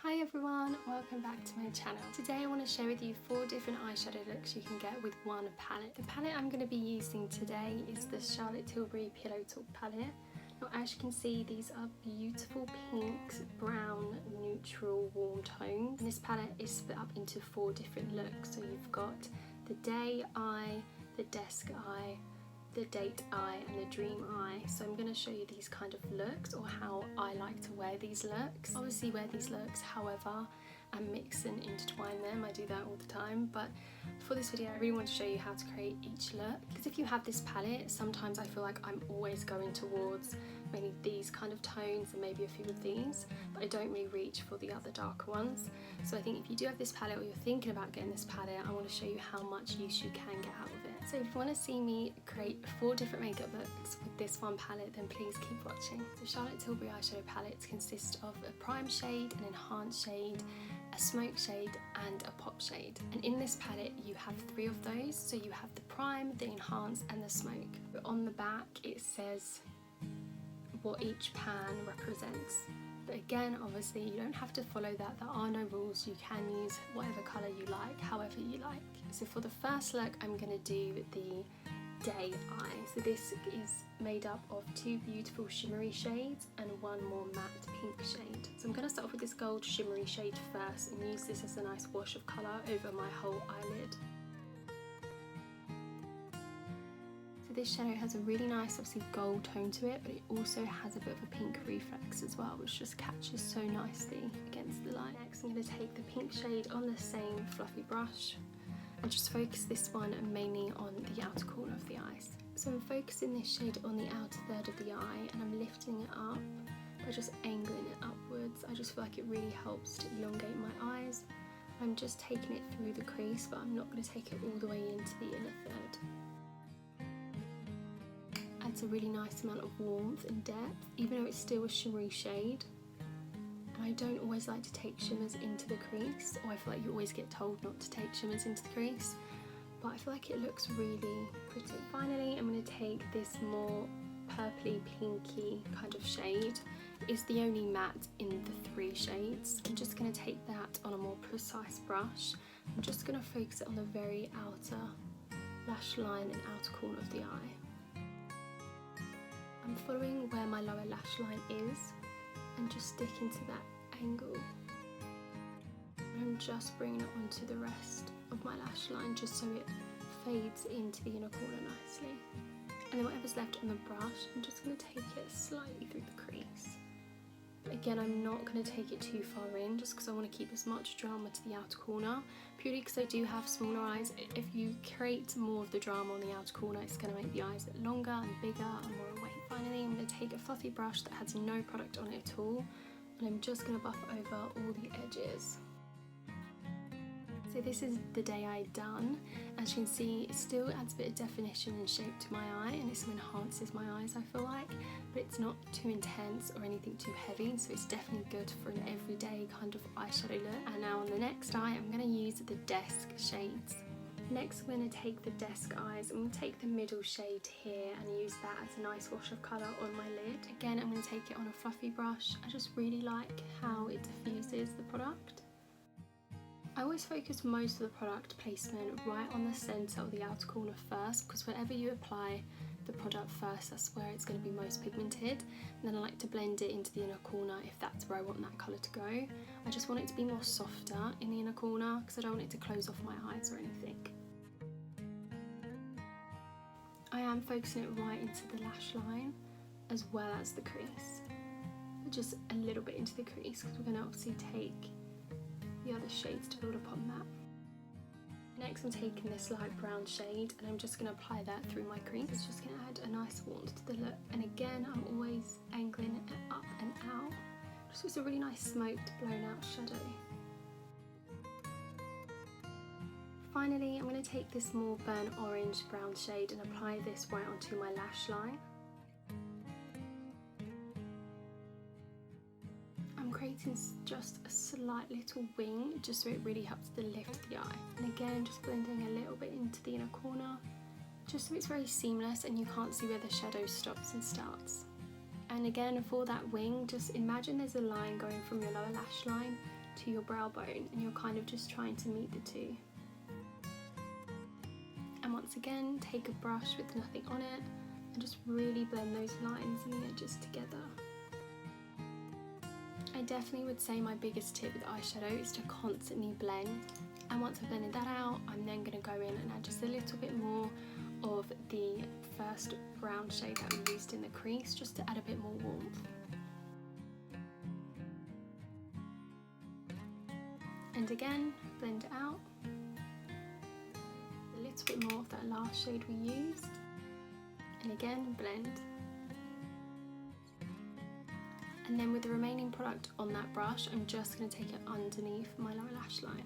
Hi everyone, welcome back to my channel. Today I want to share with you 4 different eyeshadow looks you can get with one palette. The palette I'm going to be using today is the Charlotte Tilbury Pillow Talk palette. Now as you can see, these are beautiful pinks, brown, neutral, warm tones. And this palette is split up into 4 different looks. So you've got the day eye, the desk eye, the date eye and the dream eye. So I'm going to show you these kind of looks, or how I like to wear these looks. Obviously wear these looks however and mix and intertwine them. I do that all the time, but for this video I really want to show you how to create each look, because if you have this palette, sometimes I feel like I'm always going towards maybe these kind of tones and maybe a few of these, but I don't really reach for the other darker ones. So I think if you do have this palette, or you're thinking about getting this palette, I want to show you how much use you can get out of it. So if you want to see me create 4 different makeup looks with this one palette, then please keep watching. So Charlotte Tilbury eyeshadow palettes consist of a prime shade, an enhanced shade, a smoke shade and a pop shade. And in this palette you have 3 of those. So you have the prime, the enhanced and the smoke. But on the back it says what each pan represents. But again, obviously you don't have to follow that, there are no rules, you can use whatever colour you like, however you like. So for the first look I'm going to do the day eye. So this is made up of 2 beautiful shimmery shades and 1 more matte pink shade. So I'm going to start off with this gold shimmery shade first and use this as a nice wash of colour over my whole eyelid. This shadow has a really nice obviously gold tone to it, but it also has a bit of a pink reflex as well, which just catches so nicely against the light. Next I'm going to take the pink shade on the same fluffy brush and just focus this one mainly on the outer corner of the eyes. So I'm focusing this shade on the outer third of the eye and I'm lifting it up by just angling it upwards. I just feel like it really helps to elongate my eyes. I'm just taking it through the crease, but I'm not going to take it all the way into the inner third. Adds a really nice amount of warmth and depth, even though it's still a shimmery shade. And I don't always like to take shimmers into the crease, or I feel like you always get told not to take shimmers into the crease, but I feel like it looks really pretty. Finally, I'm going to take this more purpley pinky kind of shade. It's the only matte in the 3 shades. I'm just going to take that on a more precise brush. I'm just going to focus it on the very outer lash line and outer corner of the eye. I'm following where my lower lash line is and just sticking to that angle. And I'm just bringing it onto the rest of my lash line just so it fades into the inner corner nicely. And then whatever's left on the brush, I'm just going to take it slightly through the crease. But again, I'm not going to take it too far in just because I want to keep as much drama to the outer corner, purely because I do have smaller eyes. If you create more of the drama on the outer corner, it's going to make the eyes look longer and bigger and more awake. Finally, I'm going to take a fluffy brush that has no product on it at all, and I'm just going to buff over all the edges. So this is the day eye done. As you can see, it still adds a bit of definition and shape to my eye, and it still enhances my eyes, I feel like, but it's not too intense or anything too heavy, so it's definitely good for an everyday kind of eyeshadow look. And now on the next eye, I'm going to use the desk shades. Next I'm going to take the desk eyes. I'm going to take the middle shade here and use that as a nice wash of colour on my lid. Again, I'm going to take it on a fluffy brush. I just really like how it diffuses the product. I always focus most of the product placement right on the centre or the outer corner first, because whenever you apply the product first, that's where it's going to be most pigmented, and then I like to blend it into the inner corner if that's where I want that colour to go. I just want it to be more softer in the inner corner because I don't want it to close off my eyes or anything. I am focusing it right into the lash line as well as the crease, just a little bit into the crease because we're going to obviously take the other shades to build upon that. Next I'm taking this light brown shade and I'm just going to apply that through my crease. It's just going to add a nice warmth to the look, and again I'm always angling it up and out, just so it's a really nice smoked blown out shadow. Finally I'm going to take this more burnt orange brown shade and apply this right onto my lash line. I'm creating just a slight little wing just so it really helps to lift the eye, and again just blending a little bit into the inner corner just so it's very seamless and you can't see where the shadow stops and starts. And again, for that wing, just imagine there's a line going from your lower lash line to your brow bone, and you're kind of just trying to meet the two. And once again, take a brush with nothing on it and just really blend those lines and the edges together. I definitely would say my biggest tip with eyeshadow is to constantly blend, and once I've blended that out, I'm then going to go in and add just a little bit more of the first brown shade that we used in the crease, just to add a bit more warmth. And again, blend it out. A little bit more of that last shade we used. And again, blend. And then with the remaining product on that brush, I'm just going to take it underneath my lower lash line.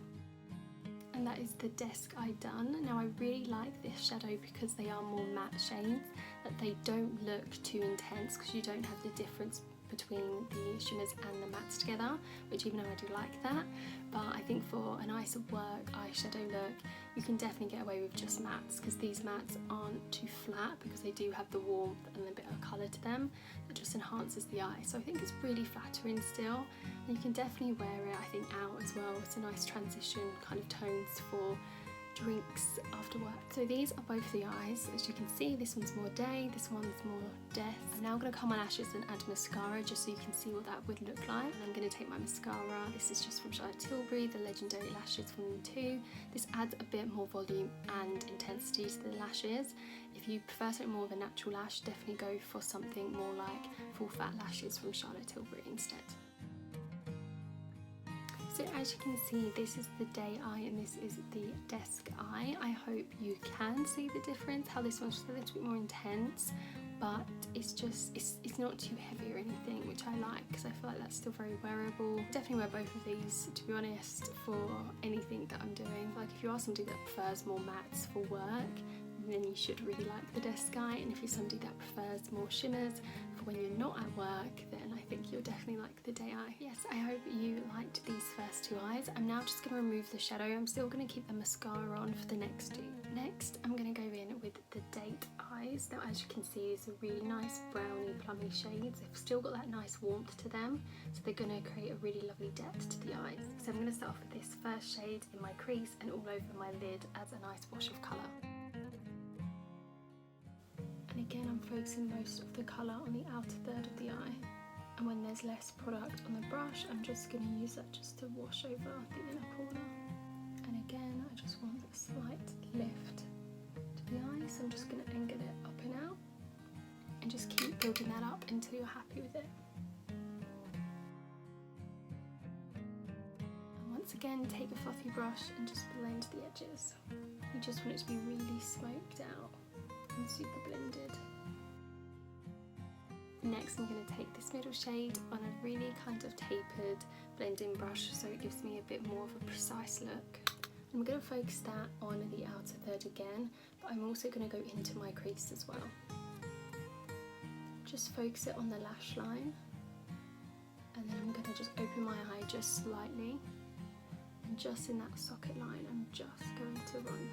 And that is the Desk Eye done. Now I really like this shadow because they are more matte shades, that they don't look too intense because you don't have the difference between the shimmers and the mattes together, which even though I do like that, but I think for a nicer work eyeshadow look you can definitely get away with just mattes, because these mattes aren't too flat because they do have the warmth and a bit of colour to them that just enhances the eye. So I think it's really flattering still, and you can definitely wear it I think out as well. It's a nice transition kind of tones for drinks after work. So these are both the eyes. As you can see, this one's more day, this one's more death. I'm now going to curl my lashes and add mascara just so you can see what that would look like. And I'm going to take my mascara. This is just from Charlotte Tilbury, the Legendary Lashes Volume 2. This adds a bit more volume and intensity to the lashes. If you prefer something more of a natural lash, definitely go for something more like full fat lashes from Charlotte Tilbury instead. So as you can see, this is the day eye and this is the desk eye. I hope you can see the difference, how this one's just a little bit more intense, but it's just, it's not too heavy or anything, which I like because I feel like that's still very wearable. Definitely wear both of these, to be honest, for anything that I'm doing. Like if you are somebody that prefers more mattes for work, then you should really like the desk eye, and if you're somebody that prefers more shimmers for when you're not at work, then I think you'll definitely like the day eye. Yes, I hope you liked these first two eyes. I'm now just going to remove the shadow. I'm still going to keep the mascara on for the next two. Next, I'm going to go in with the date eyes. Now as you can see, it's a really nice browny plummy shades. They've still got that nice warmth to them, so they're going to create a really lovely depth to the eyes. So I'm going to start off with this first shade in my crease and all over my lid as a nice wash of colour. And again, I'm focusing most of the colour on the outer third of the eye. And when there's less product on the brush, I'm just going to use that just to wash over the inner corner. And again, I just want a slight lift to the eye, so I'm just going to angle it up and out. And just keep building that up until you're happy with it. And once again, take a fluffy brush and just blend the edges. You just want it to be really smoked out and super blended. Next, I'm going to take this middle shade on a really kind of tapered blending brush so it gives me a bit more of a precise look. I'm going to focus that on the outer third again, but I'm also going to go into my crease as well. Just focus it on the lash line, and then I'm going to just open my eye just slightly, and just in that socket line I'm just going to run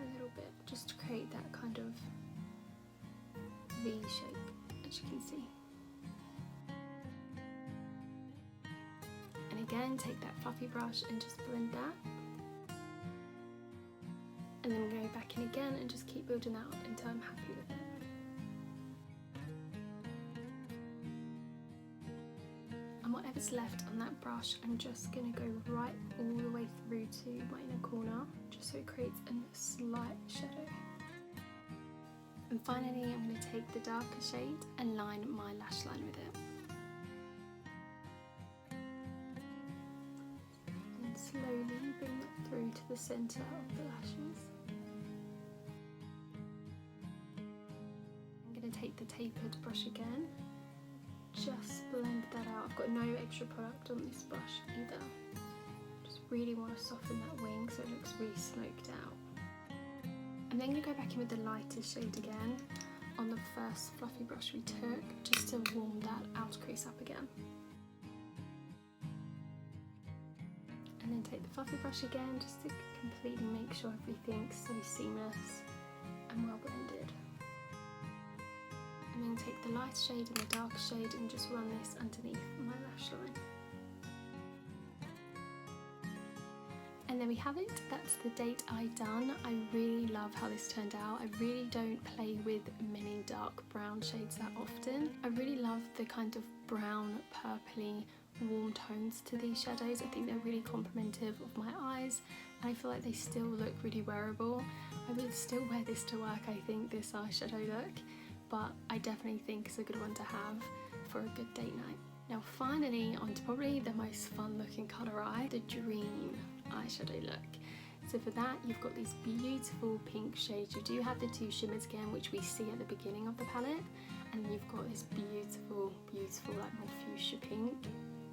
a little bit just to create that kind of V shape, as you can see. And again, take that fluffy brush and just blend that. And then go back in again and just keep building that up until I'm happy with it. And whatever's left on that brush, I'm just going to go right all the way through to my inner corner, just so it creates a slight shadow. And finally, I'm going to take the darker shade and line my lash line with it. And slowly bring it through to the centre of the lashes. I'm going to take the tapered brush again. Just blend that out. I've got no extra product on this brush either. Just really want to soften that wing so it looks really smoked out. I'm then going to go back in with the lighter shade again on the first fluffy brush we took, just to warm that outer crease up again. And then take the fluffy brush again just to completely make sure everything's so seamless and well blended. And then take the light shade and the dark shade and just run this underneath my lash line. And there we have it, that's the date I done. I really love how this turned out. I really don't play with many dark brown shades that often. I really love the kind of brown, purpley, warm tones to these shadows. I think they're really complementive of my eyes, and I feel like they still look really wearable. I would still wear this to work, I think, this eyeshadow look, but I definitely think it's a good one to have for a good date night. Now finally, on to probably the most fun looking colour eye, the Dream eyeshadow look. So for that, you've got these beautiful pink shades. You do have the two shimmers again, which we see at the beginning of the palette, and you've got this beautiful, beautiful like more fuchsia pink.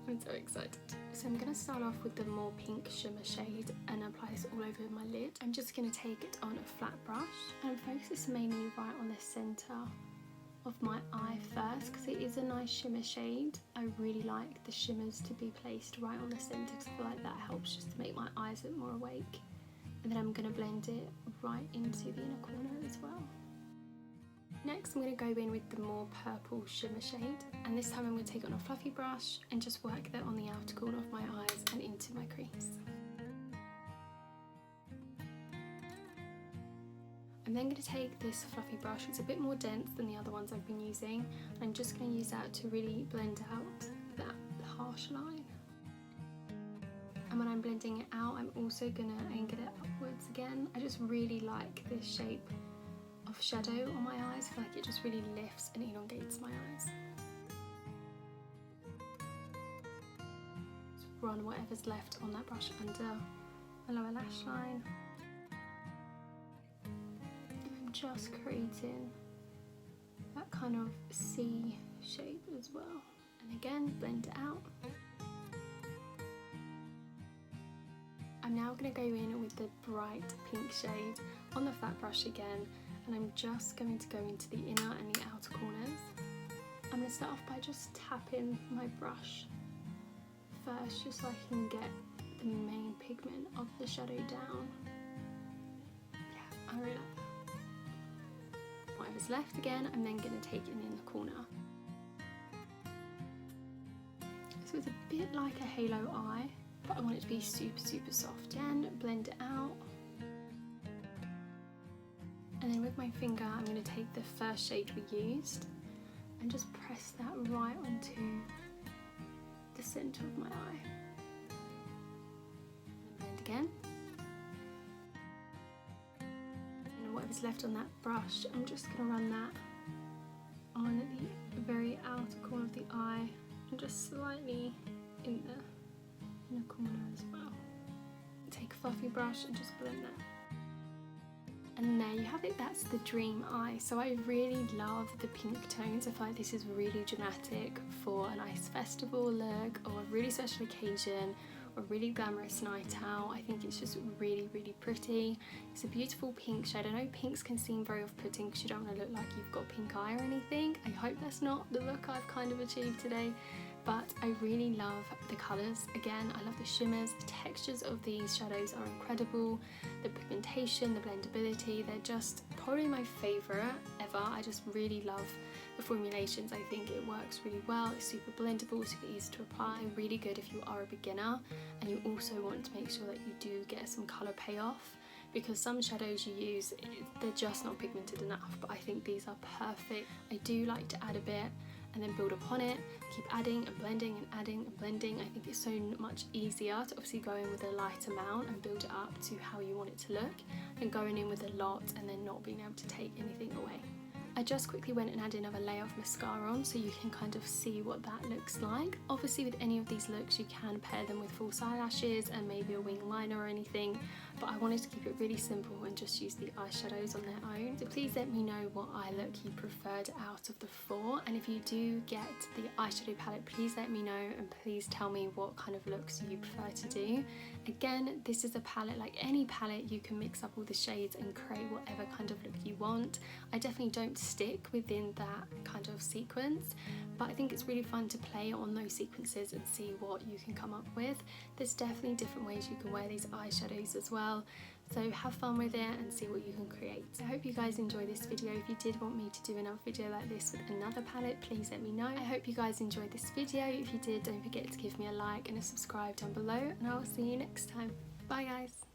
I'm so excited. So I'm going to start off with the more pink shimmer shade and apply this all over my lid. I'm just going to take it on a flat brush and focus this mainly right on the centre of my eye first, because it is a nice shimmer shade. I really like the shimmers to be placed right on the centre, because I feel like that helps just to make my eyes look more awake. And then I'm going to blend it right into the inner corner as well. Next I'm going to go in with the more purple shimmer shade, and this time I'm going to take it on a fluffy brush and just work that on the outer corner of my eyes and into my crease. I'm then going to take this fluffy brush, it's a bit more dense than the other ones I've been using, and I'm just going to use that to really blend out that harsh line. And when I'm blending it out, I'm also going to angle it upwards again. I just really like this shape of shadow on my eyes. I feel like it just really lifts and elongates my eyes. Just run whatever's left on that brush under my lower lash line. Just creating that kind of C shape as well, and again blend it out. I'm now going to go in with the bright pink shade on the flat brush again, and I'm just going to go into the inner and the outer corners. I'm going to start off by just tapping my brush first, just so I can get the main pigment of the shadow down. Yeah, I really like that. Whatever's left again, I'm then going to take it in the corner. So it's a bit like a halo eye, but I want it to be super, super soft. Again, blend it out. And then with my finger, I'm going to take the first shade we used and just press that right onto the centre of my eye. Blend again. Whatever's left on that brush, I'm just going to run that on the very outer corner of the eye and just slightly in the inner corner as well. Take a fluffy brush and just blend that. And there you have it, that's the Dream eye. So I really love the pink tones. I feel like this is really dramatic for a nice festival look or a really special occasion, a really glamorous night out. I think it's just really, really pretty. It's a beautiful pink shade. I know pinks can seem very off-putting because you don't want to look like you've got pink eye or anything. I hope that's not the look I've kind of achieved today, but I really love the colours. Again, I love the shimmers. The textures of these shadows are incredible. The pigmentation, the blendability, they're just probably my favourite ever. I just really love the formulations. I think it works really well. It's super blendable, super easy to apply. Really good if you are a beginner and you also want to make sure that you do get some colour payoff, because some shadows you use, they're just not pigmented enough, but I think these are perfect. I do like to add a bit and then build upon it, keep adding and blending and adding and blending. I think it's so much easier to obviously go in with a light amount and build it up to how you want it to look, than going in with a lot and then not being able to take anything away. I just quickly went and added another layer of mascara on so you can kind of see what that looks like. Obviously with any of these looks you can pair them with false eyelashes and maybe a wing liner or anything, but I wanted to keep it really simple and just use the eyeshadows on their own. So please let me know what eye look you preferred out of the four, and if you do get the eyeshadow palette, please let me know and please tell me what kind of looks you prefer to do. Again, this is a palette, like any palette, you can mix up all the shades and create whatever kind of look you want. I definitely don't stick within that kind of sequence, but I think it's really fun to play on those sequences and see what you can come up with. There's definitely different ways you can wear these eyeshadows as well, so have fun with it and see what you can create. I hope you guys enjoy this video. If you did want me to do another video like this with another palette, please let me know. I hope you guys enjoyed this video. If you did, don't forget to give me a like and a subscribe down below, and I will see you next time. Bye guys!